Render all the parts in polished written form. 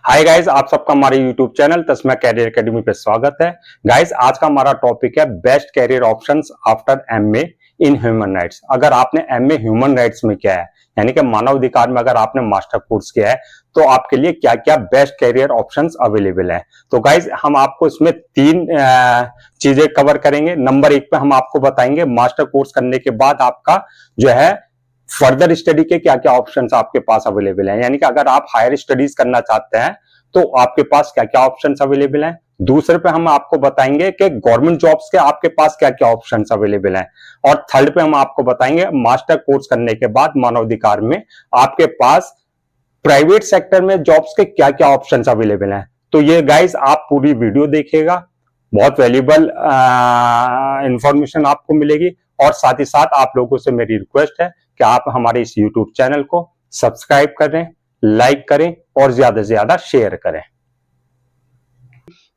Hi guys, आप सबका हमारे YouTube channel Tasma career academy पे स्वागत है। गाइस, आज का हमारा टॉपिक है best career options after MA in human rights. अगर आपने एमए ह्यूमन राइट्स में किया है, यानी कि मानव अधिकार में अगर आपने मास्टर कोर्स किया है, तो आपके लिए क्या क्या बेस्ट कैरियर ऑप्शंस अवेलेबल है। तो गाइस, हम आपको इसमें तीन चीजें कवर करेंगे। नंबर एक पे हम आपको बताएंगे मास्टर कोर्स करने के बाद आपका जो है फर्दर स्टडी के क्या क्या ऑप्शंस आपके पास अवेलेबल हैं, यानी कि अगर आप हायर स्टडीज करना चाहते हैं तो आपके पास क्या क्या ऑप्शंस अवेलेबल हैं। दूसरे पे हम आपको बताएंगे कि गवर्नमेंट जॉब्स के आपके पास क्या क्या ऑप्शंस अवेलेबल हैं। और थर्ड पे हम आपको बताएंगे मास्टर कोर्स करने के बाद मानवाधिकार में आपके पास प्राइवेट सेक्टर में जॉब्स के क्या क्या ऑप्शंस अवेलेबल हैं। तो ये गाइस, आप पूरी वीडियो देखिएगा, बहुत वैल्यूबल इंफॉर्मेशन आपको मिलेगी। और साथ ही साथ आप लोगों से मेरी रिक्वेस्ट है कि आप हमारे इस यूट्यूब चैनल को सब्सक्राइब करें, लाइक करें और ज्यादा से ज्यादा शेयर करें।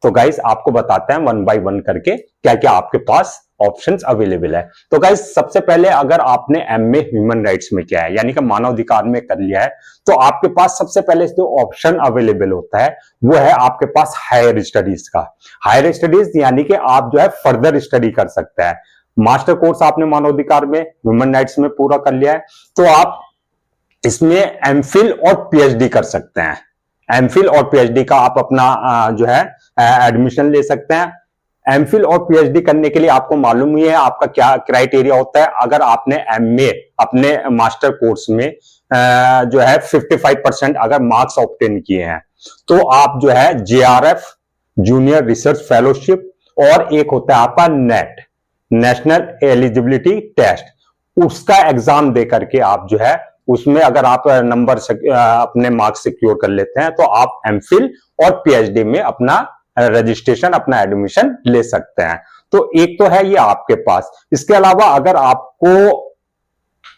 तो गाइस, आपको बताते हैं वन बाय वन करके क्या क्या आपके पास ऑप्शंस अवेलेबल है। तो गाइस, सबसे पहले अगर आपने एमए ह्यूमन राइट्स में किया है, यानी कि मानव अधिकार में कर लिया है, तो आपके पास सबसे पहले जो ऑप्शन अवेलेबल होता है वो है आपके पास हायर स्टडीज का। हायर स्टडीज यानी कि आप जो है फर्दर स्टडी कर सकते हैं। मास्टर कोर्स आपने मानवाधिकार में ह्यूमन राइट्स में पूरा कर लिया है, तो आप इसमें एमफिल और पीएचडी कर सकते हैं। एमफिल और पीएचडी का आप अपना जो है एडमिशन ले सकते हैं। एमफिल और पीएचडी करने के लिए आपको मालूम ही है आपका क्या क्राइटेरिया होता है। अगर आपने एमए अपने मास्टर कोर्स में जो है 55% अगर मार्क्स ऑब्टेन किए हैं, तो आप जो है जेआरएफ जूनियर रिसर्च फेलोशिप और एक होता है आपका नेट नेशनल एलिजिबिलिटी टेस्ट, उसका एग्जाम दे करके आप जो है उसमें अगर आप नंबर अपने मार्क्स सिक्योर कर लेते हैं, तो आप एमफिल और पीएचडी में अपना रजिस्ट्रेशन अपना एडमिशन ले सकते हैं। तो एक तो है ये आपके पास। इसके अलावा अगर आपको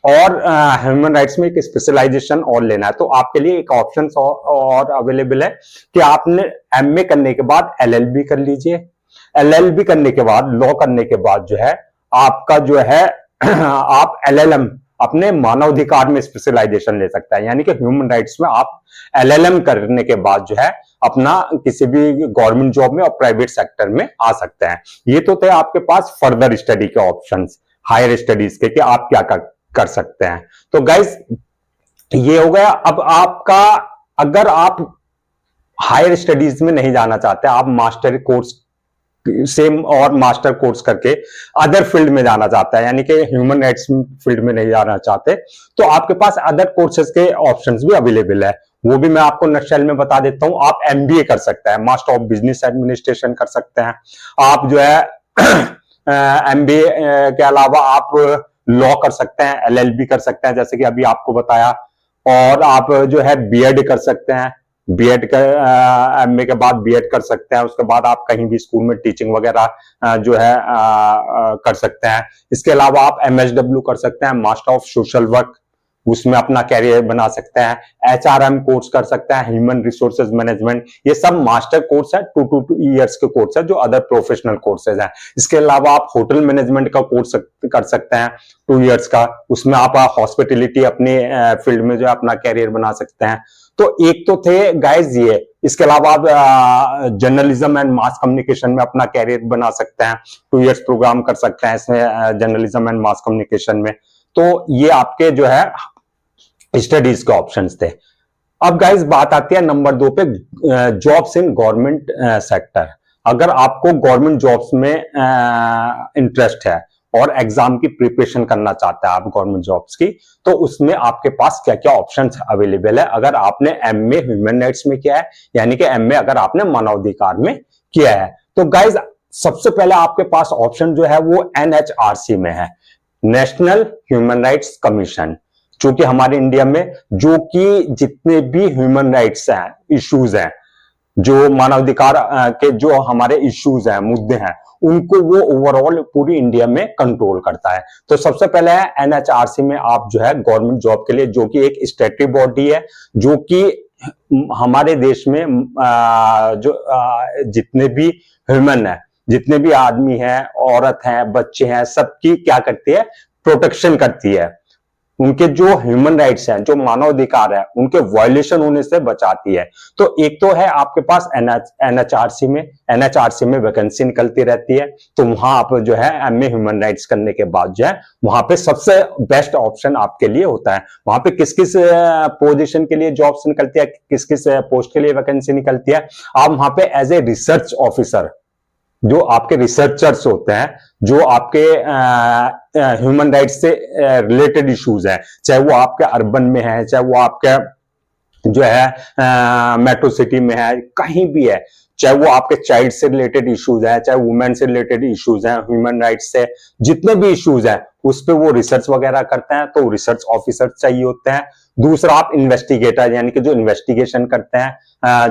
और ह्यूमन राइट्स में एक स्पेशलाइजेशन और लेना है, तो आपके लिए एक ऑप्शन और अवेलेबल है कि आपने एमए करने के बाद एलएलबी कर लीजिए। एलएलबी करने के बाद, लॉ करने के बाद जो है आपका जो है आप एलएलएम अपने मानवाधिकार में स्पेशलाइजेशन ले सकता है, यानी कि ह्यूमन राइट्स में आप एलएलएम करने के बाद जो है अपना किसी भी गवर्नमेंट जॉब में और प्राइवेट सेक्टर में आ सकते हैं। ये तो थे आपके पास फर्दर स्टडी के ऑप्शंस हायर स्टडीज के कि आप क्या कर सकते हैं। तो गाइस, ये हो गया। अब आपका अगर आप हायर स्टडीज में नहीं जाना चाहते, आप मास्टर कोर्स सेम और मास्टर कोर्स करके अदर फील्ड में जाना चाहता है, यानी कि ह्यूमन राइट्स फील्ड में नहीं जाना चाहते, तो आपके पास अदर कोर्सेज के ऑप्शंस भी अवेलेबल है। वो भी मैं आपको नक्शल में बता देता हूं। आप एमबीए कर सकते हैं, मास्टर ऑफ बिजनेस एडमिनिस्ट्रेशन कर सकते हैं। आप जो है एमबीए के अलावा आप लॉ कर सकते हैं, एलएलबी कर सकते हैं जैसे कि अभी आपको बताया, और आप जो है बीएड कर सकते हैं। बीएड का एमए के बाद बीएड कर सकते हैं। उसके बाद आप कहीं भी स्कूल में टीचिंग वगैरह जो है कर सकते हैं। इसके अलावा आप एमएसडब्ल्यू कर सकते हैं, मास्टर ऑफ सोशल वर्क, उसमें अपना कैरियर बना सकते हैं। एचआरएम कोर्स कर सकते हैं, ह्यूमन रिसोर्सेज मैनेजमेंट। ये सब मास्टर कोर्स है, 2 ईयर्स के कोर्स है जो अदर प्रोफेशनल कोर्सेज हैं। इसके अलावा आप होटल मैनेजमेंट का कोर्स कर सकते हैं 2 ईयर्स का, उसमें आप हॉस्पिटलिटी अपने फील्ड में जो है अपना कैरियर बना सकते हैं। तो एक तो थे गाइज ये। इसके अलावा आप जर्नलिज्म एंड मास कम्युनिकेशन में अपना कैरियर बना सकते हैं, 2 ईयर्स प्रोग्राम कर सकते हैं इसमें जर्नलिज्म एंड मास कम्युनिकेशन में। तो ये आपके जो है स्टडीज के ऑप्शंस थे। अब गाइस, बात आती है नंबर 2 पे, जॉब्स इन गवर्नमेंट सेक्टर। अगर आपको गवर्नमेंट जॉब्स में इंटरेस्ट है और एग्जाम की प्रिपरेशन करना चाहते हैं आप गवर्नमेंट जॉब्स की, तो उसमें आपके पास क्या क्या ऑप्शंस अवेलेबल है। अगर आपने एमए ह्यूमन राइट्स में किया है, यानी कि एमए अगर आपने मानवाधिकार में किया है, तो गाइज सबसे पहले आपके पास ऑप्शन जो है वो एनएचआरसी में है, नेशनल ह्यूमन राइट्स कमीशन। चूंकि हमारे इंडिया में जो कि जितने भी ह्यूमन राइट्स हैं, इश्यूज हैं, जो मानवाधिकार के जो हमारे इश्यूज हैं, मुद्दे हैं, उनको वो ओवरऑल पूरी इंडिया में कंट्रोल करता है। तो सबसे पहले है एनएचआरसी में आप जो है गवर्नमेंट जॉब के लिए, जो कि एक स्टैट्यूटरी बॉडी है, जो कि हमारे देश में जो जितने भी ह्यूमन है, जितने भी आदमी हैं, औरत हैं, बच्चे हैं, सबकी क्या करती है, प्रोटेक्शन करती है। उनके जो ह्यूमन राइट्स हैं, जो मानवाधिकार है, उनके वायलेशन होने से बचाती है। तो एक तो है आपके पास एनएचआरसी में वैकेंसी निकलती रहती है, तो वहां आप जो है एमए ह्यूमन राइट्स करने के बाद जो है वहां पे सबसे बेस्ट ऑप्शन आपके लिए होता है। वहां पे किस किस पोजीशन के लिए जॉब्स निकलती है, किस किस पोस्ट के लिए वैकेंसी निकलती है, आप वहां पे एज ए रिसर्च ऑफिसर, जो आपके रिसर्चर्स होते हैं, जो आपके ह्यूमन राइट्स से रिलेटेड इश्यूज है, चाहे वो आपके अर्बन में है, चाहे वो आपके जो है मेट्रो सिटी में है, कहीं भी है, चाहे वो आपके चाइल्ड से रिलेटेड इश्यूज है, चाहे वुमेन से रिलेटेड इश्यूज हैं, ह्यूमन राइट्स से जितने भी इश्यूज हैं उस पे वो रिसर्च वगैरह करते हैं, तो रिसर्च ऑफिसर चाहिए होते हैं। दूसरा आप इन्वेस्टिगेटर, यानी कि जो इन्वेस्टिगेशन करते हैं,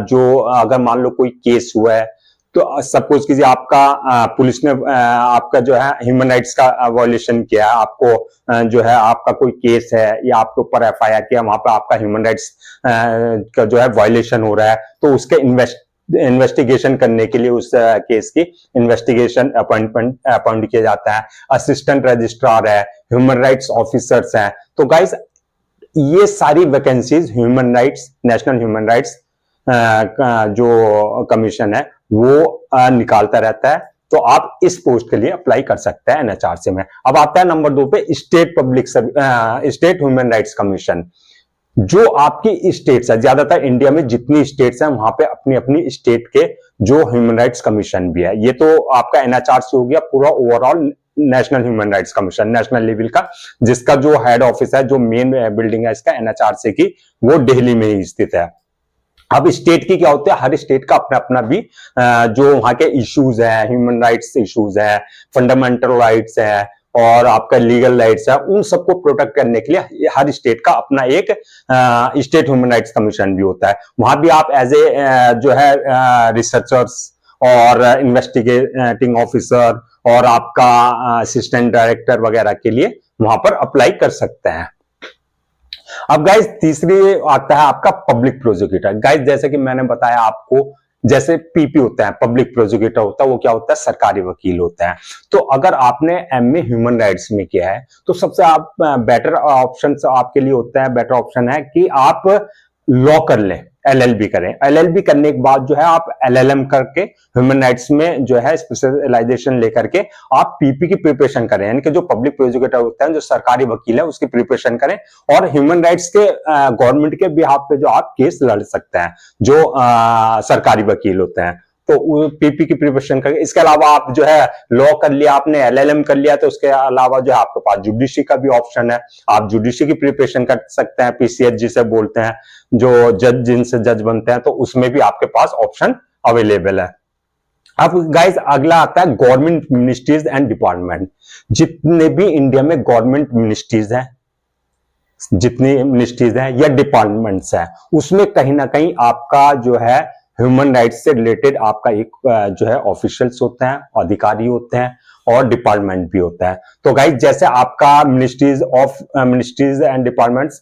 जो अगर मान लो कोई केस हुआ है, तो सपोज कीजिए आपका पुलिस ने आपका जो है ह्यूमन राइट्स का वायलेशन किया, आपको जो है आपका कोई केस है या आपके ऊपर एफआईआर किया, वहां पर आपका ह्यूमन राइट्स का जो है वायलेशन हो रहा है, तो उसके इन्वेस्टिगेशन करने के लिए उस केस की इन्वेस्टिगेशन अपॉइंट किया जाता है। असिस्टेंट रजिस्ट्रार है, ह्यूमन राइट्स ऑफिसर्स हैं। तो गाइस ये सारी vacancies human rights, national human rights जो कमीशन है वो निकालता रहता है, तो आप इस पोस्ट के लिए अप्लाई कर सकते हैं एनएचआरसी में। अब आता है नंबर 2 पे स्टेट ह्यूमन राइट्स कमीशन। जो आपकी स्टेट्स है, ज्यादातर इंडिया में जितनी स्टेट्स हैं वहां पे अपनी अपनी स्टेट के जो ह्यूमन राइट्स कमीशन भी है। ये तो आपका एनएचआरसी हो गया पूरा overall national human rights commission, national level का, जिसका जो हेड ऑफिस है, जो मेन बिल्डिंग है इसका एनएचआरसी की, वो दिल्ली में ही स्थित है। अब स्टेट की क्या होता है, हर स्टेट का अपना अपना भी जो वहां के इश्यूज है, ह्यूमन राइट्स इश्यूज है, फंडामेंटल राइट्स है और आपका लीगल राइट्स है, उन सबको प्रोटेक्ट करने के लिए हर स्टेट का अपना एक स्टेट ह्यूमन राइट्स कमीशन भी होता है। वहां भी आप एज ए जो है रिसर्चर्स और इन्वेस्टिगेटिंग ऑफिसर और आपका असिस्टेंट डायरेक्टर वगैरह के लिए वहां पर अप्लाई कर सकते हैं। अब गाइज तीसरी आता है आपका पब्लिक प्रोसिक्यूटर। गाइज जैसे कि मैंने बताया आपको, जैसे पीपी होता है, पब्लिक प्रोसिक्यूटर होता है, वो क्या होता है, सरकारी वकील होता है। तो अगर आपने एमए ह्यूमन राइट्स में किया है तो सबसे आप बेटर ऑप्शन आपके लिए होता है, बेटर ऑप्शन है कि आप लॉ कर लें, एलएलबी करें। एलएलबी करने के बाद जो है आप एलएलएम करके ह्यूमन राइट्स में जो है स्पेशलाइजेशन लेकर के आप पीपी की प्रिपरेशन करें, यानी कि जो पब्लिक प्रोसिक्यूटर होता है, जो सरकारी वकील है, उसकी प्रिपरेशन करें और ह्यूमन राइट्स के गवर्नमेंट के बिहाफ पे जो आप केस लड़ सकते हैं, जो सरकारी वकील होते हैं, तो पीपी की प्रिपरेशन करके। इसके अलावा आप जो है लॉ कर लिया, आपने एलएलएम कर लिया, तो उसके अलावा जो है आपके पास जुडिशरी का भी ऑप्शन है, आप जुडिशरी की प्रिपरेशन कर सकते हैं, पीसीएच जिसे बोलते हैं, जो जज जिनसे जज बनते हैं, तो उसमें भी आपके पास ऑप्शन अवेलेबल है। अब गाइस अगला आता है गवर्नमेंट मिनिस्ट्रीज एंड डिपार्टमेंट। जितने भी इंडिया में गवर्नमेंट मिनिस्ट्रीज हैं, जितनी मिनिस्ट्रीज हैं या डिपार्टमेंट्स हैं, उसमें कहीं ना कहीं आपका जो है ह्यूमन राइट्स से रिलेटेड आपका एक जो है ऑफिशियल्स होते हैं, अधिकारी होते हैं और डिपार्टमेंट भी होता है। तो गाइस जैसे आपका मिनिस्ट्रीज एंड डिपार्टमेंट्स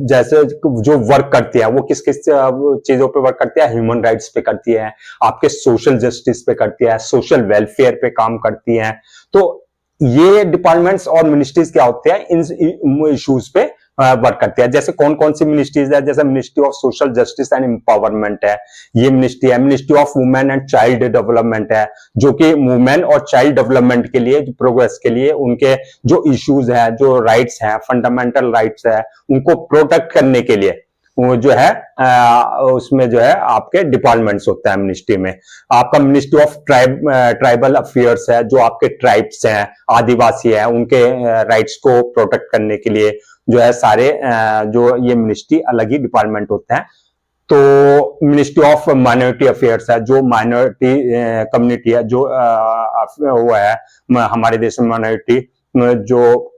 जैसे जो वर्क करती है, वो किस किस चीजों पे वर्क करती है, ह्यूमन राइट्स पे करती है, आपके सोशल जस्टिस पे करती है, सोशल वेलफेयर पे काम करती है। तो ये डिपार्टमेंट्स और मिनिस्ट्रीज क्या होते हैं, इन इश्यूज पे वर्क करती है। जैसे कौन कौन सी मिनिस्ट्रीज है, जैसे ministry of social justice and empowerment है, ये मिनिस्ट्री है। Ministry of women and child development है, जो कि वुमेन और चाइल्ड डेवलपमेंट के लिए, प्रोग्रेस के लिए, उनके जो इश्यूज है, जो राइट्स हैं, फंडामेंटल राइट्स है, उनको प्रोटेक्ट करने के लिए वो जो है उसमें जो है आपके डिपार्टमेंट्स होता है मिनिस्ट्री में। आपका मिनिस्ट्री ऑफ ट्राइबल अफेयर्स है, जो आपके ट्राइब्स हैं, आदिवासी है, उनके राइट्स को प्रोटेक्ट करने के लिए जो है सारे जो ये मिनिस्ट्री अलग ही डिपार्टमेंट होते हैं। तो मिनिस्ट्री ऑफ माइनॉरिटी अफेयर्स है, जो माइनॉरिटी कम्युनिटी है, जो वो है हमारे देश में माइनॉरिटी जो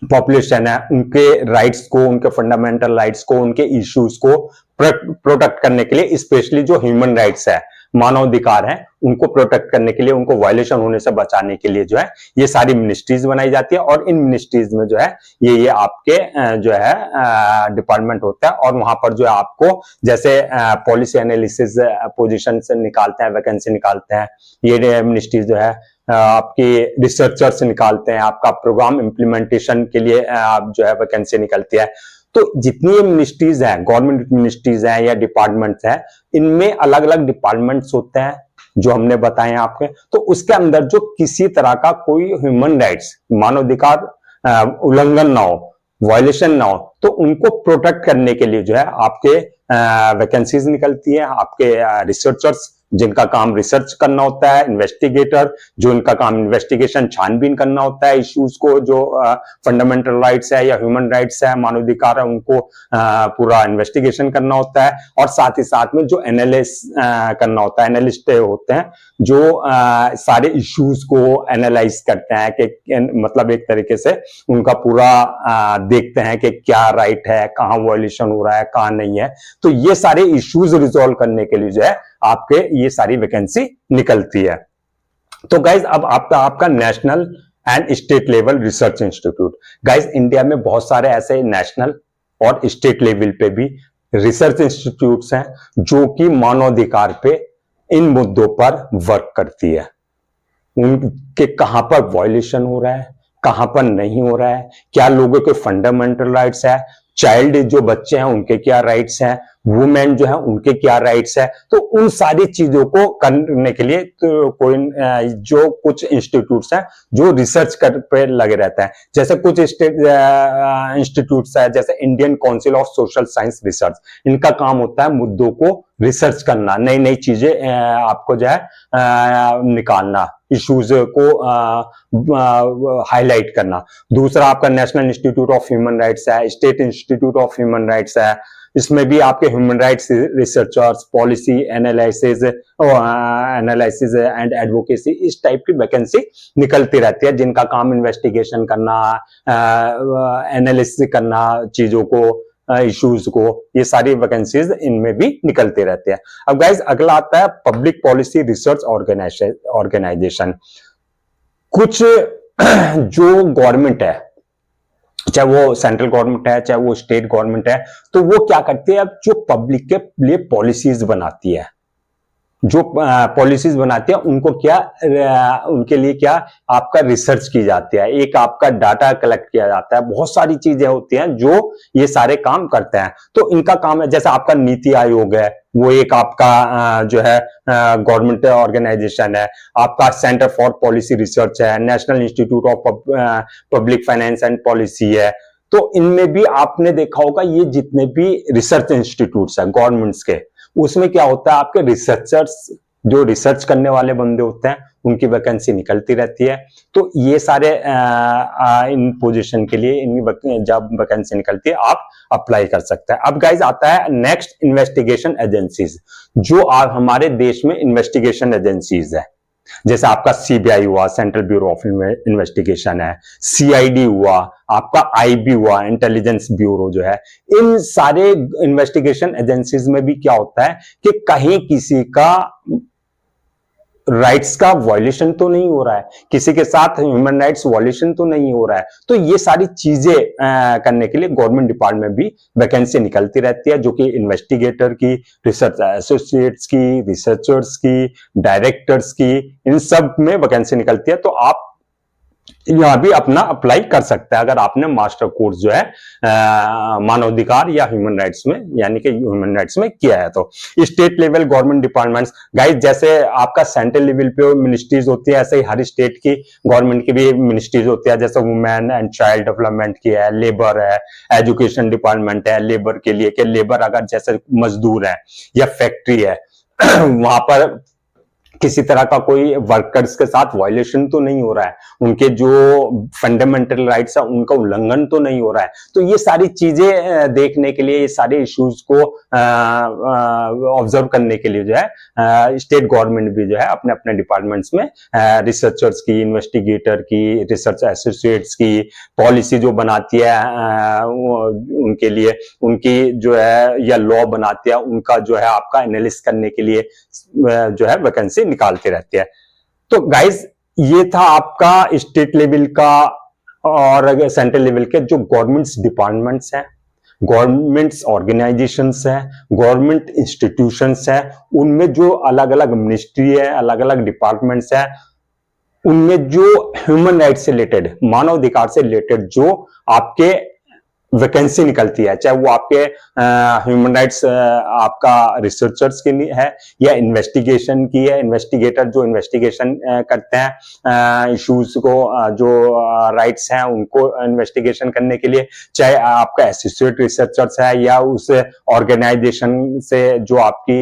पॉपुलेशन है, उनके राइट्स को, उनके फंडामेंटल राइट्स को, उनके इश्यूज को प्रोटेक्ट करने के लिए, स्पेशली जो ह्यूमन राइट्स है, मानवाधिकार है, उनको प्रोटेक्ट करने के लिए, उनको वायलेशन होने से बचाने के लिए जो है ये सारी मिनिस्ट्रीज बनाई जाती है। और इन मिनिस्ट्रीज में जो है ये आपके जो है डिपार्टमेंट होता है, और वहां पर जो है आपको जैसे पॉलिसी एनालिसिस पोजीशन से निकालते हैं, वैकेंसी निकालते हैं, ये मिनिस्ट्रीज जो है आपकी रिसर्चर्स निकालते हैं, आपका प्रोग्राम इम्प्लीमेंटेशन के लिए आप जो है वैकेंसी निकलती है। तो जितनी मिनिस्ट्रीज हैं, गवर्नमेंट मिनिस्ट्रीज हैं या डिपार्टमेंट्स हैं, इनमें अलग अलग डिपार्टमेंट्स होते हैं जो हमने बताए आपके। तो उसके अंदर जो किसी तरह का कोई ह्यूमन राइट्स, मानवाधिकार उल्लंघन ना हो, वायलेशन ना हो, तो उनको प्रोटेक्ट करने के लिए जो है आपके वैकेंसीज निकलती है। आपके रिसर्चर्स जिनका काम रिसर्च करना होता है, इन्वेस्टिगेटर जो इनका काम इन्वेस्टिगेशन छानबीन करना होता है इश्यूज को, जो फंडामेंटल राइट्स है या ह्यूमन राइट्स है, मानवाधिकार है, उनको पूरा इन्वेस्टिगेशन करना होता है। और साथ ही साथ में जो एनालिस करना होता है, एनालिस्ट होते हैं जो सारे इश्यूज को एनालाइज करते हैं कि मतलब एक तरीके से उनका पूरा देखते हैं कि क्या राइट है, कहाँ वायलेशन हो रहा है, कहाँ नहीं है। तो ये सारे इश्यूज रिजॉल्व करने के लिए जो है आपके ये सारी वैकेंसी निकलती है। तो गाइज अब आपका national and state level research institute. Guys India में बहुत सारे ऐसे नेशनल और स्टेट लेवल पे भी रिसर्च इंस्टीट्यूट्स हैं जो कि मानवाधिकार पे इन मुद्दों पर वर्क करती है। उनके कहां पर वायलेशन हो रहा है, कहां पर नहीं हो रहा है, क्या लोगों के फंडामेंटल राइट्स है, चाइल्ड जो बच्चे हैं उनके क्या राइट्स हैं, वुमेन जो है उनके क्या राइट्स है। तो उन सारी चीजों को करने के लिए तो कोई जो कुछ इंस्टीट्यूट्स हैं जो रिसर्च कर पे लगे रहता है। जैसे कुछ इंस्टीट्यूट्स है, जैसे Indian council of social science research, इनका काम होता है मुद्दों को रिसर्च करना, नई नई चीजें आपको जो है निकालना, इश्यूज को हाईलाइट करना। दूसरा आपका national institute of human rights है, state institute of human rights है। इसमें भी आपके human rights researchers, policy analysis and advocacy, इस टाइप की वैकेंसी निकलती रहती है, जिनका काम इन्वेस्टिगेशन करना, एनालिसिस करना चीजों को, इश्यूज को, ये सारी वैकेंसीज इनमें भी निकलते रहते हैं। अब गाइज अगला आता है पब्लिक पॉलिसी रिसर्च ऑर्गेनाइजेशन। कुछ जो गवर्नमेंट है, चाहे वो सेंट्रल गवर्नमेंट है चाहे वो स्टेट गवर्नमेंट है, तो वो क्या करती है, अब जो पब्लिक के लिए पॉलिसीज बनाती है, जो पॉलिसीज बनाती है उनको क्या, उनके लिए क्या आपका रिसर्च की जाती है, एक आपका डाटा कलेक्ट किया जाता है, बहुत सारी चीजें होती हैं जो ये सारे काम करते हैं। तो इनका काम है, जैसे आपका नीति आयोग है, वो एक आपका जो है गवर्नमेंट ऑर्गेनाइजेशन है। आपका सेंटर फॉर पॉलिसी रिसर्च है, national institute of public finance and policy है। तो इनमें भी आपने देखा होगा, ये जितने भी रिसर्च इंस्टीट्यूट्स हैं गवर्नमेंट्स के, उसमें क्या होता है, आपके रिसर्चर्स जो रिसर्च करने वाले बंदे होते हैं उनकी वैकेंसी निकलती रहती है। तो ये सारे इन पोजीशन के लिए इनकी जब वैकेंसी निकलती है आप अप्लाई कर सकते हैं। अब गाइज आता है नेक्स्ट, इन्वेस्टिगेशन एजेंसीज। जो हमारे देश में इन्वेस्टिगेशन एजेंसीज है, जैसे आपका सीबीआई हुआ, सेंट्रल ब्यूरो ऑफ इन्वेस्टिगेशन है, सीआईडी हुआ, आपका आईबी हुआ, इंटेलिजेंस ब्यूरो जो है, इन सारे इन्वेस्टिगेशन एजेंसीज में भी क्या होता है कि कहीं किसी का राइट्स का वायलेशन तो नहीं हो रहा है, किसी के साथ ह्यूमन राइट्स वायलेशन तो नहीं हो रहा है। तो ये सारी चीजें करने के लिए गवर्नमेंट डिपार्टमेंट में भी वैकेंसी निकलती रहती है, जो कि इन्वेस्टिगेटर की, रिसर्च एसोसिएट्स की, रिसर्चर्स की, डायरेक्टर्स की, इन सब में वैकेंसी निकलती है। तो आप यहां भी अपना अप्लाई कर सकते हैं अगर आपने मास्टर कोर्स जो है मानवाधिकार या ह्यूमन राइट्स में, यानी कि ह्यूमन राइट्स में किया है। तो state level government departments, guys जैसे आपका सेंट्रल लेवल पे मिनिस्ट्रीज होती है, ऐसे ही हर स्टेट की गवर्नमेंट की भी मिनिस्ट्रीज होती है। जैसे वुमेन एंड चाइल्ड डेवलपमेंट की है, लेबर है, एजुकेशन डिपार्टमेंट है, लेबर के लिए कि लेबर अगर जैसे मजदूर है या फैक्ट्री है वहां पर किसी तरह का कोई वर्कर्स के साथ वायलेशन तो नहीं हो रहा है, उनके जो फंडामेंटल राइट्स है उनका उल्लंघन तो नहीं हो रहा है। तो ये सारी चीजें देखने के लिए, ये सारे इश्यूज को ऑब्जर्व करने के लिए जो है स्टेट गवर्नमेंट भी जो है अपने अपने डिपार्टमेंट्स में रिसर्चर्स की, इन्वेस्टिगेटर की, रिसर्च एसोसिएट्स की पॉलिसी जो बनाती है उनके लिए, उनकी जो है या लॉ बनाती है उनका जो है आपका एनालिसिस करने के लिए जो है वैकेंसी निकालते रहते हैं। तो गाइज ये था आपका स्टेट लेवल का और सेंट्रल लेवल के जो गवर्नमेंट्स डिपार्टमेंट्स हैं, गवर्नमेंट्स ऑर्गेनाइजेशंस हैं, गवर्नमेंट इंस्टीट्यूशंस हैं, उनमें जो अलग अलग मिनिस्ट्री है, अलग अलग डिपार्टमेंट्स है, उनमें जो ह्यूमन राइट से रिलेटेड, मानव अधिकार से रिलेटेड जो आपके वैकेंसी निकलती है, चाहे वो आपके ह्यूमन राइट्स आपका रिसर्चर्स के लिए है या इन्वेस्टिगेशन की है, इन्वेस्टिगेटर जो इन्वेस्टिगेशन करते हैं इश्यूज को, जो राइट्स हैं उनको इन्वेस्टिगेशन करने के लिए, चाहे आपका एसोसिएट रिसर्चर्स है या उस ऑर्गेनाइजेशन से जो आपकी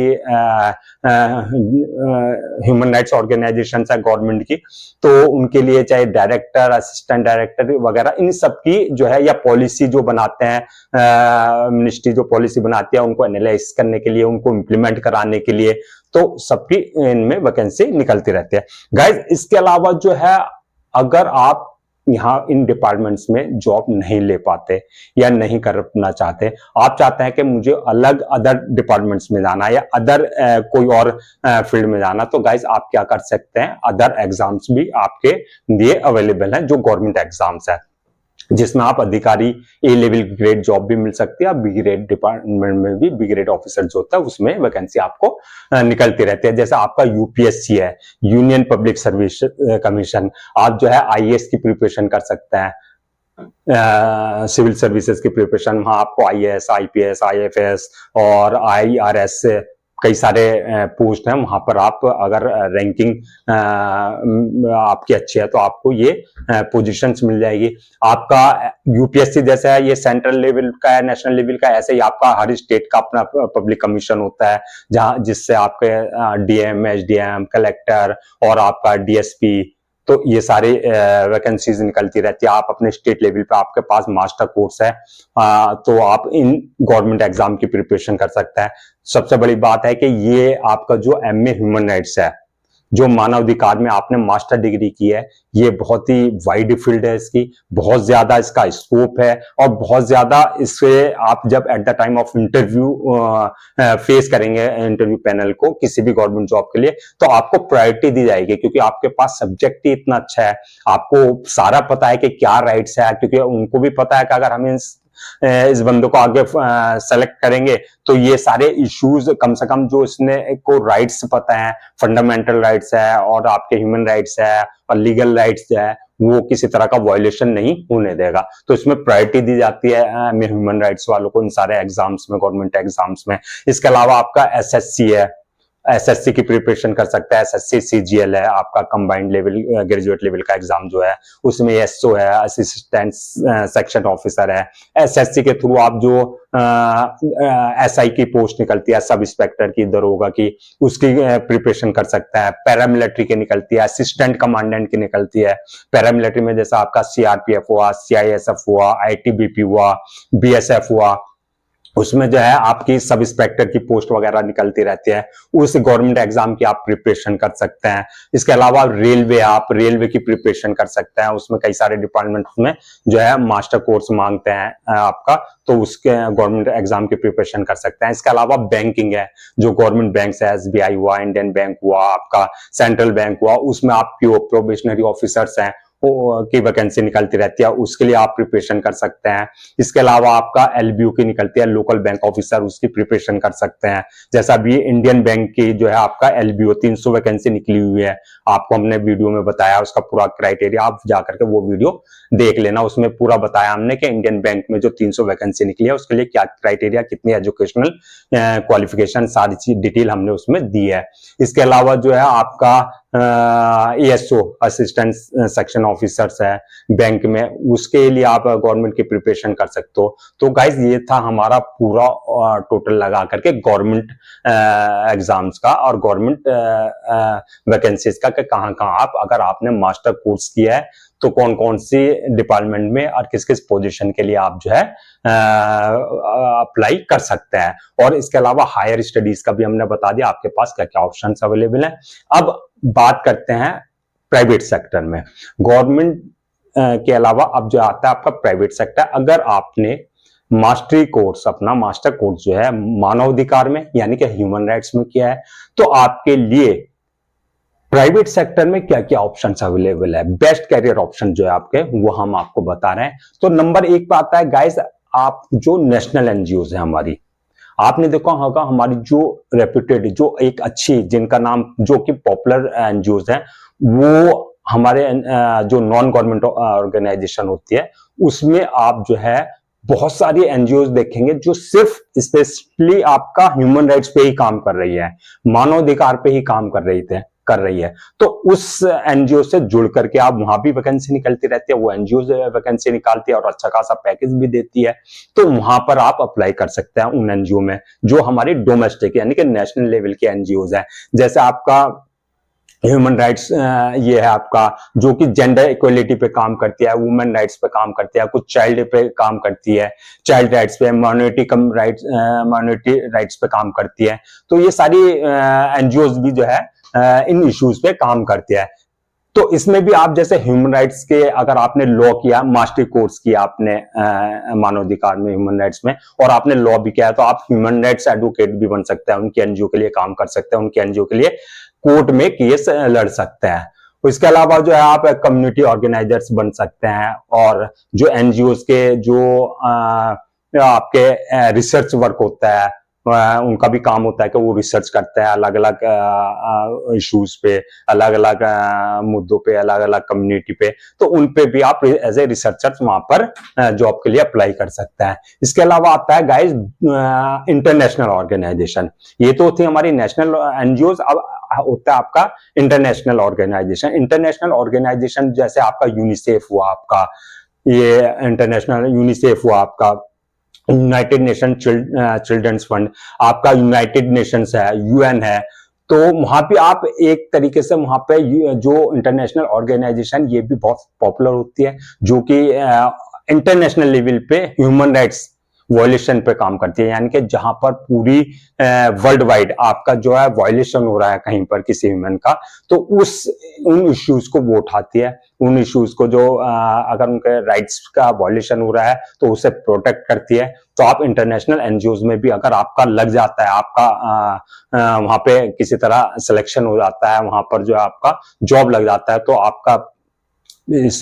ह्यूमन राइट्स ऑर्गेनाइजेशन है गवर्नमेंट की, तो उनके लिए चाहे डायरेक्टर, असिस्टेंट डायरेक्टर वगैरह, इन सबकी जो है, या पॉलिसी जो बनाते हैं मिनिस्ट्री जो पॉलिसी बनाती है उनको एनालाइज करने के लिए, उनको इंप्लीमेंट कराने के लिए, तो सबकी इनमें वैकेंसी निकलती रहती है गाइस। इसके अलावा जो है, अगर आप यहाँ इन डिपार्टमेंट्स में जॉब नहीं ले पाते या नहीं करना चाहते, आप चाहते हैं कि मुझे अलग अदर डिपार्टमेंट्स में जाना या अदर कोई और फील्ड में जाना, तो गाइस आप क्या कर सकते हैं, अदर एग्जाम्स भी आपके लिए अवेलेबल हैं, जो गवर्नमेंट एग्जाम्स है, जिसमें आप अधिकारी ए लेवल ग्रेड जॉब भी मिल सकती है, बी ग्रेड डिपार्टमेंट में भी बी ग्रेड ऑफिसर जो होता है उसमें वैकेंसी आपको निकलती रहती है। जैसे आपका यूपीएससी है, यूनियन पब्लिक सर्विस कमीशन, आप जो है आईएएस की प्रिपरेशन कर सकते हैं, सिविल सर्विसेज की प्रिपरेशन, वहां आपको आईएएस, आईपीएस, आईएफएस और आईआरएस कई सारे पोस्ट हैं, वहां पर आप अगर रैंकिंग आपकी अच्छी है तो आपको ये पोजीशंस मिल जाएगी। आपका यूपीएससी जैसा है, ये सेंट्रल लेवल का है, नेशनल लेवल का, ऐसे ही आपका हर स्टेट का अपना पब्लिक कमीशन होता है, जहां जिससे आपके डीएम, एसडीएम, कलेक्टर और आपका डीएसपी, तो ये सारी वैकेंसीज निकलती रहती है। आप अपने स्टेट लेवल पे, आपके पास मास्टर कोर्स है, तो आप इन गवर्नमेंट एग्जाम की प्रिपरेशन कर सकते हैं। सबसे बड़ी बात है कि ये आपका जो एमए ह्यूमन राइट्स है, जो मानवाधिकार में आपने मास्टर डिग्री की है, ये बहुत ही वाइड फील्ड है, इसकी बहुत ज्यादा इसका स्कोप है, और बहुत ज्यादा इससे आप जब at the time of interview face करेंगे इंटरव्यू पैनल को किसी भी गवर्नमेंट जॉब के लिए, तो आपको प्रायोरिटी दी जाएगी, क्योंकि आपके पास सब्जेक्ट ही इतना अच्छा है, आपको सारा पता है कि क्या राइट्स है, क्योंकि उनको भी पता है कि अगर हम इस बंदे को आगे सेलेक्ट करेंगे तो ये सारे इश्यूज कम से कम जो इसने को राइट्स पता है, फंडामेंटल राइट्स है और आपके ह्यूमन राइट्स है और लीगल राइट्स है, वो किसी तरह का वायलेशन नहीं होने देगा। तो इसमें प्रायोरिटी दी जाती है ह्यूमन राइट्स वालों को इन सारे एग्जाम्स में, गवर्नमेंट एग्जाम्स में। इसके अलावा आपका एसएससी है, एसएससी की प्रिपरेशन कर सकता है, एसएससी सीजीएल है, आपका कंबाइंड लेवल ग्रेजुएट लेवल का एग्जाम जो है, उसमें एसओ है, असिस्टेंट सेक्शन ऑफिसर है। एसएससी के थ्रू आप जो एसआई की पोस्ट निकलती है, सब इंस्पेक्टर की, दरोगा की, उसकी प्रिपरेशन कर सकता है। पैरामिलिट्री की निकलती है, असिस्टेंट कमांडेंट की निकलती है। पैरामिलिट्री में जैसा आपका सीआरपीएफ हुआ, सीआईएसएफ हुआ, आईटीबीपी हुआ, बीएसएफ हुआ, उसमें जो है आपकी सब इंस्पेक्टर की पोस्ट वगैरह निकलती रहती है, उस गवर्नमेंट एग्जाम की आप प्रिपरेशन कर सकते हैं। इसके अलावा रेलवे, आप रेलवे की प्रिपरेशन कर सकते हैं, उसमें कई सारे डिपार्टमेंट में जो है मास्टर कोर्स मांगते हैं आपका, तो उसके गवर्नमेंट एग्जाम की प्रिपरेशन कर सकते हैं। इसके अलावा बैंकिंग है, जो गवर्नमेंट बैंक है, एसबीआई हुआ, इंडियन बैंक हुआ, आपका सेंट्रल बैंक हुआ, उसमें आप प्रोबेशनरी ऑफिसर्स हैं की वैकेंसी निकलती रहती है, उसके लिए आप प्रिपरेशन कर सकते हैं। इसके अलावा आपका एलबीयू की निकलती है, लोकल बैंक ऑफिसर, उसकी प्रिपरेशन कर सकते हैं। जैसा अभी इंडियन बैंक की जो है आपका एलबीयू 300 वैकेंसी निकली हुई है, आपको हमने वीडियो में बताया उसका पूरा क्राइटेरिया, आप जाकर के वो वीडियो देख लेना, उसमें पूरा बताया हमने कि इंडियन बैंक में जो 300 वैकेंसी निकली है उसके लिए क्या क्राइटेरिया, कितनी एजुकेशनल क्वालिफिकेशन, सारी चीज डिटेल हमने उसमें दी है। इसके अलावा जो है आपका एएसओ, असिस्टेंट सेक्शन ऑफिसर्स है बैंक में, उसके लिए आप गवर्नमेंट की प्रिपरेशन कर सकते हो। तो गाइज ये था हमारा पूरा टोटल लगा करके गवर्नमेंट एग्जाम्स का और गवर्नमेंट वैकेंसीज का, कहां कहां आप, अगर आपने मास्टर कोर्स किया है तो कौन कौन सी डिपार्टमेंट में और किस किस पोजीशन के लिए आप जो है अप्लाई कर सकते हैं। और इसके अलावा हायर स्टडीज का भी हमने बता दिया आपके पास क्या क्या ऑप्शन अवेलेबल है। अब बात करते हैं प्राइवेट सेक्टर में, गवर्नमेंट के अलावा अब जो आता है आपका प्राइवेट सेक्टर। अगर आपने मास्टरी कोर्स, अपना मास्टर कोर्स जो है मानवाधिकार में यानी कि ह्यूमन राइट्स में किया है, तो आपके लिए प्राइवेट सेक्टर में क्या क्या ऑप्शंस अवेलेबल है, बेस्ट कैरियर ऑप्शन जो है आपके, वो हम आपको बता रहे हैं। तो नंबर 1 पे आता है गाइस, आप जो नेशनल एनजीओज है हमारी, आपने देखा होगा हमारी जो रेप्यूटेड, जो एक अच्छी, जिनका नाम, जो कि पॉपुलर एनजीओज है, वो हमारे जो नॉन गवर्नमेंट ऑर्गेनाइजेशन होती है उसमें आप जो है बहुत सारी एनजीओ देखेंगे जो सिर्फ स्पेशली आपका ह्यूमन राइट्स पे ही काम कर रही है, मानवाधिकार पे ही काम कर रही है। तो उस एनजीओ से जुड़ करके आप वहां भी वैकेंसी निकलती रहती है, वो एनजीओ से वैकेंसी निकालती है और अच्छा खासा पैकेज भी देती है। तो वहां पर आप अप्लाई कर सकते हैं उन एनजीओ में जो हमारी डोमेस्टिक यानी कि नेशनल लेवल के एनजीओ है। जैसे आपका ह्यूमन राइट्स ये है आपका जो कि जेंडर इक्वलिटी पे काम करती है, वुमेन राइट्स पे काम करती है, कुछ चाइल्ड पे काम करती है, चाइल्ड राइट्स पे, माइनॉरिटी राइट्स पे काम करती है। तो ये सारी एनजीओज भी जो है इन इश्यूज पे काम करती है। तो इसमें भी आप जैसे ह्यूमन राइट्स के अगर आपने लॉ किया, मास्टर कोर्स किया आपने मानवाधिकार में, ह्यूमन राइट्स में, और आपने लॉ भी किया है, तो आप ह्यूमन राइट्स एडवोकेट भी बन सकते हैं, उनकी एनजीओ के लिए काम कर सकते हैं, उनकी एनजीओ के लिए कोर्ट में केस लड़ सकते हैं। इसके अलावा जो है आप कम्युनिटी ऑर्गेनाइजर्स बन सकते हैं और जो एनजीओ के जो आपके रिसर्च वर्क होता है उनका भी काम होता है कि वो रिसर्च करते हैं अलग अलग इश्यूज पे, अलग अलग मुद्दों पे, अलग अलग कम्युनिटी पे। तो उन पे भी आप एज ए रिसर्चर वहां पर जॉब के लिए अप्लाई कर सकते हैं। इसके अलावा आता है गाइस इंटरनेशनल ऑर्गेनाइजेशन। ये तो थी हमारी नेशनल एनजीओ। अब होता है आपका इंटरनेशनल ऑर्गेनाइजेशन। इंटरनेशनल ऑर्गेनाइजेशन जैसे आपका यूनिसेफ हुआ, आपका ये इंटरनेशनल यूनिसेफ हुआ, आपका यूनाइटेड नेशन चिल्ड्रंस फंड, आपका यूनाइटेड नेशंस है, यूएन है। तो वहां पे आप एक तरीके से वहां पे जो इंटरनेशनल ऑर्गेनाइजेशन ये भी बहुत पॉपुलर होती है जो कि इंटरनेशनल लेवल पे ह्यूमन राइट्स वायलेशन पे काम करती है, यानी कि जहां पर पूरी वर्ल्ड वाइड आपका जो है वायलेशन हो रहा है कहीं पर किसी ह्यूमन का, तो उन इश्यूज को वो उठाती है। उन इश्यूज को जो अगर उनके राइट्स का वायलेशन हो रहा है तो उसे प्रोटेक्ट करती है। तो आप इंटरनेशनल एनजीओज में भी अगर आपका लग जाता है, आपका वहां पे किसी तरह सिलेक्शन हो जाता है, वहां पर जो आपका जॉब लग जाता है, तो आपका इस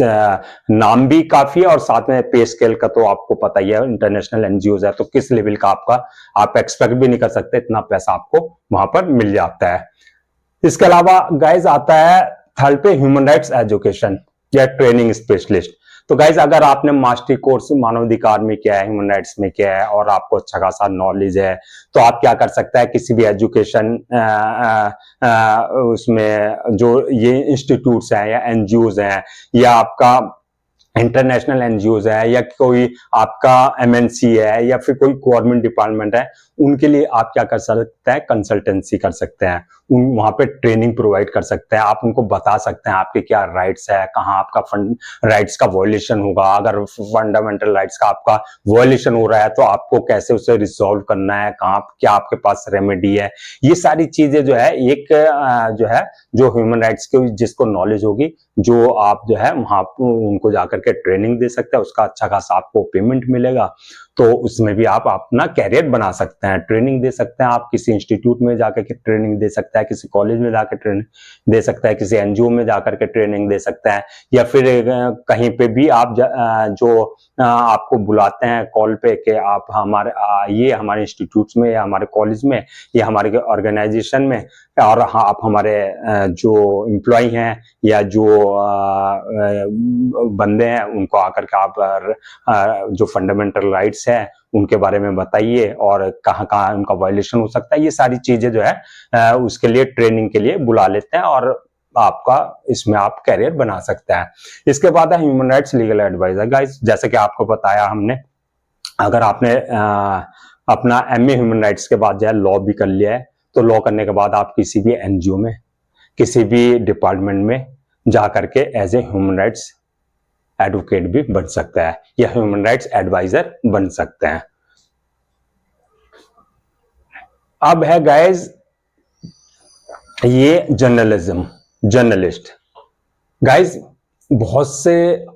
नाम भी काफी है और साथ में पे स्केल का तो आपको पता ही है, इंटरनेशनल एनजीओ है तो किस लेवल का आपका आप एक्सपेक्ट भी नहीं कर सकते, इतना पैसा आपको वहां पर मिल जाता है। इसके अलावा गाइज आता है थर्ड पे ह्यूमन राइट्स एजुकेशन या ट्रेनिंग स्पेशलिस्ट। तो गाइज अगर आपने मास्टरी कोर्स मानवाधिकार में किया है, ह्यूमन राइट्स में किया है और आपको अच्छा खासा नॉलेज है, तो आप क्या कर सकते हैं, किसी भी एजुकेशन उसमें जो ये इंस्टीट्यूट्स हैं या एनजीओज हैं या आपका इंटरनेशनल एनजीओज है या कोई आपका एमएनसी है या फिर कोई गवर्नमेंट डिपार्टमेंट है, उनके लिए आप क्या कर सकते हैं, कंसल्टेंसी कर सकते हैं, वहां पे ट्रेनिंग प्रोवाइड कर सकते हैं। आप उनको बता सकते हैं आपके क्या राइट्स है, कहाँ आपका राइट्स का वायलेशन होगा, अगर फंडामेंटल राइट्स का आपका वायलेशन हो रहा है तो आपको कैसे उसे रिजॉल्व करना है, कहाँ क्या आपके पास रेमेडी है। ये सारी चीजें जो है एक जो है जो ह्यूमन राइट्स की जिसको नॉलेज होगी, जो आप जो है वहां उनको जाकर के ट्रेनिंग दे सकते हैं, उसका अच्छा खासा आपको पेमेंट मिलेगा। तो उसमें भी आप अपना कैरियर बना सकते हैं, ट्रेनिंग दे सकते हैं, आप किसी इंस्टीट्यूट में जाकर के ट्रेनिंग दे सकते हैं, किसी कॉलेज में जाकर ट्रेनिंग दे सकते हैं, किसी एनजीओ में जाकर के ट्रेनिंग दे सकते हैं, या फिर कहीं पे भी आप जो आपको बुलाते हैं कॉल पे कि आप हमारे ये हमारे इंस्टीट्यूट में या हमारे कॉलेज में या हमारे ऑर्गेनाइजेशन में, और हाँ आप हमारे जो एम्प्लॉय हैं या जो बंदे हैं उनको आकर के आप जो फंडामेंटल राइट्स है उनके बारे में बताइए और कहाँ कहाँ उनका वायलेशन हो सकता है। ये सारी चीजें जो है उसके लिए ट्रेनिंग के लिए बुला लेते हैं और आपका इसमें आप कैरियर बना सकते हैं। इसके बाद है human rights legal advisor. Guys जैसे कि आपको बताया हमने, अगर आपने अपना एमए ह्यूमन राइट्स के बाद जो है लॉ भी कर लिया है, तो लॉ करने के बाद आप किसी भी एनजीओ में, किसी भी डिपार्टमेंट में जा करके as a human rights advocate भी बन सकता है या ह्यूमन राइट्स एडवाइजर बन सकते हैं। अब है गाइस ये जर्नलिस्ट। गाइस बहुत से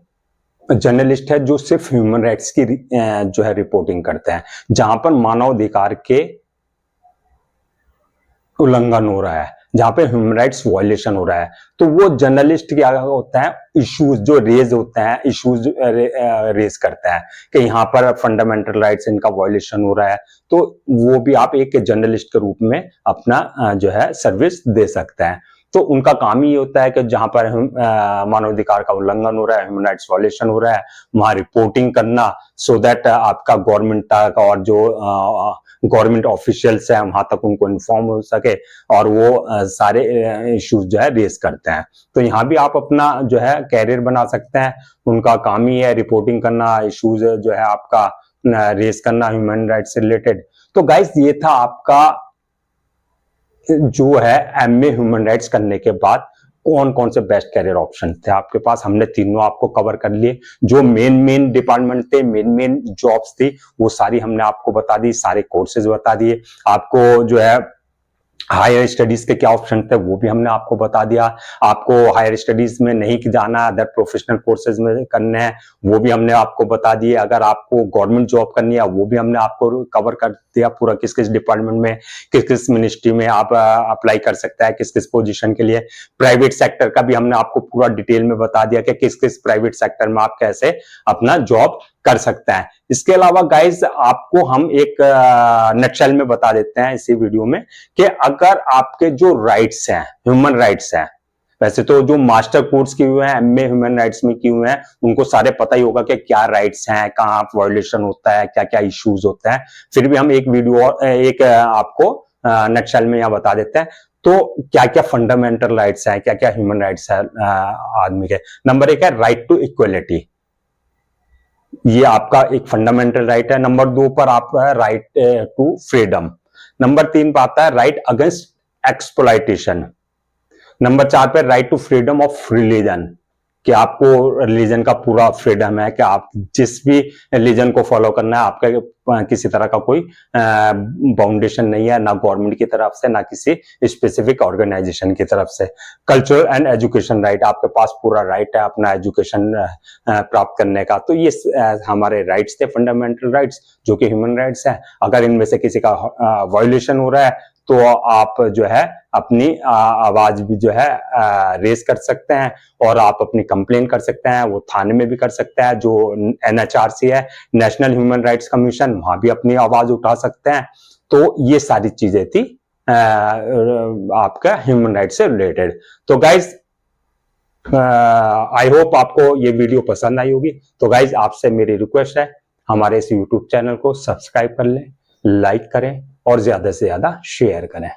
जर्नलिस्ट है जो सिर्फ ह्यूमन राइट्स की जो है रिपोर्टिंग करते हैं, जहां पर मानवाधिकार के उल्लंघन हो रहा है, जहां पे ह्यूमन राइट्स वायलेशन हो रहा है। तो वो जर्नलिस्ट क्या होता है, इश्यूज जो रेज होते हैं, इश्यूज रेज करता है कि यहाँ पर फंडामेंटल राइट्स इनका वायलेशन हो रहा है, तो वो भी आप एक जर्नलिस्ट के रूप में अपना जो है सर्विस दे सकते हैं। तो उनका काम ही होता है कि जहां पर मानवाधिकार का उल्लंघन हो रहा है, ह्यूमन राइट्स वायलेशन हो रहा है, वहां रिपोर्टिंग करना, सो दैट आपका गवर्नमेंट तक और जो गवर्नमेंट ऑफिशियल्स है वहां तक उनको इन्फॉर्म हो सके और वो सारे इश्यूज जो है रेस करते हैं। तो यहाँ भी आप अपना जो है कैरियर बना सकते हैं। उनका काम ही है रिपोर्टिंग करना, इश्यूज जो है आपका रेस करना ह्यूमन राइट्स से रिलेटेड। तो गाइस ये था आपका जो है एमए ह्यूमन राइट्स करने के बाद कौन कौन से बेस्ट कैरियर ऑप्शन थे आपके पास। हमने तीनों आपको कवर कर लिए। जो मेन डिपार्टमेंट थे, मेन जॉब्स थी, वो सारी हमने आपको बता दी, सारे कोर्सेज बता दिए। आपको जो है हायर स्टडीज के क्या ऑप्शन थे वो भी हमने आपको बता दिया। आपको हायर स्टडीज में नहीं जाना, अदर प्रोफेशनल कोर्सेज में करने हैं, वो भी हमने आपको बता दिए। अगर आपको गवर्नमेंट जॉब करनी है वो भी हमने आपको कवर कर दिया पूरा, किस किस डिपार्टमेंट में, किस किस मिनिस्ट्री में आप अप्लाई कर सकते हैं, किस किस पोजीशन के लिए। प्राइवेट सेक्टर का भी हमने आपको पूरा डिटेल में बता दिया कि किस किस प्राइवेट सेक्टर में आप कैसे अपना जॉब कर सकते हैं। इसके अलावा गाइज आपको हम एक नटशेल में बता देते हैं इसी वीडियो में कि अगर आपके जो राइट्स हैं, ह्यूमन राइट्स हैं, वैसे तो जो मास्टर कोर्स किए हुए हैं एमए ह्यूमन राइट्स में किए हुए हैं उनको सारे पता ही होगा कि क्या राइट्स हैं, कहाँ वायलेशन होता है, क्या क्या इश्यूज होते हैं। फिर भी हम एक वीडियो एक आपको नटशेल में यहाँ बता देते हैं। तो क्या क्या फंडामेंटल राइट्स हैं, क्या क्या ह्यूमन राइट्स है आदमी के। नंबर 1 है राइट टू इक्वलिटी, ये आपका एक फंडामेंटल राइट है। नंबर 2 पर आपका है राइट टू फ्रीडम। नंबर 3 पर आता है राइट अगेंस्ट एक्सप्लॉयटेशन। नंबर 4 पे right to freedom of religion, कि आपको रिलीजन का पूरा फ्रीडम है कि आप जिस भी रिलीजन को फॉलो करना है, आपका किसी तरह का कोई बाउंडेशन नहीं है, ना गवर्नमेंट की तरफ से ना किसी स्पेसिफिक ऑर्गेनाइजेशन की तरफ से। कल्चरल एंड एजुकेशन राइट, आपके पास पूरा राइट है अपना एजुकेशन प्राप्त करने का। तो ये हमारे राइट्स थे, फंडामेंटल राइट्स जो कि ह्यूमन राइट्स है। अगर इनमें से किसी का वायलेशन हो रहा है तो आप जो है अपनी आवाज भी जो है रेस कर सकते हैं और आप अपनी कंप्लेन कर सकते हैं, वो थाने में भी कर सकते हैं। जो एनएचआरसी है, नेशनल ह्यूमन राइट्स कमीशन, वहां भी अपनी आवाज उठा सकते हैं। तो ये सारी चीजें थी आपका ह्यूमन राइट्स से रिलेटेड। तो गाइज आई होप आपको ये वीडियो पसंद आई होगी। तो गाइज आपसे मेरी रिक्वेस्ट है, हमारे इस यूट्यूब चैनल को सब्सक्राइब कर लें, लाइक करें और ज्यादा से ज्यादा शेयर करें।